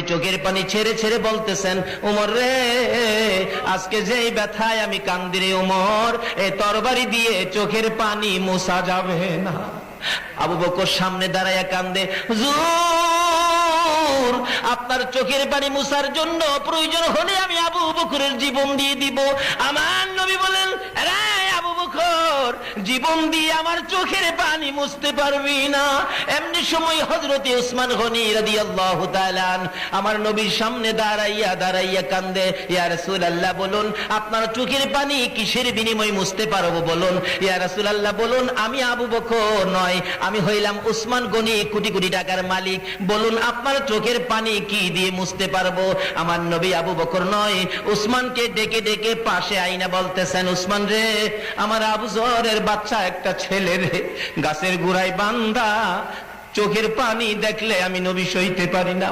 চোখের পানি ছেড়ে ছেড়ে বলতেছেন, উমর রে, আজকে যেই ব্যথায় আমি কান্দি রে উমর, এই তরবারি দিয়ে চোখের পানি মোছা যাবে না। আবু বকর সামনে দাঁড়ায়া কান্দে, হুজুর আপনার চোখের পানি মোছার জন্য প্রয়োজন হলে আমি আবু বকরের জীবন দিয়ে দিব। আমার নবী বলেন, রে আবু বকর, জীবন দিয়ে আমার চোখের পানি মুছতে পারবি না। এমনি সময় হযরতে উসমান গনি রাদিয়াল্লাহু তাআলা আমার নবীর সামনে দাঁড়াইয়া কান্দে, ইয়া রাসূলুল্লাহ বলুন আপনার চোখের পানি কিসের বিনিময়ে মুছতে পারবো বলুন। ইয়া রাসূলুল্লাহ বলুন, আমি আবু বকর নয়, আমি হইলাম উসমান গনি, কোটি কোটি টাকার মালিক। বলুন আপনার চোখের পানি কি দিয়ে মুছতে পারবো। আমার নবী আবু বকর নয়, উসমানকে ডেকে ডেকে পাশে আইনা বলতেছেন, উসমান রে, আমার আবু জরের বাচ্চা একটা ছেলে রে, গাছের গোড়ায় বান্ধা, চোখের পানি দেখলে আমি নবী সইতে পারি না।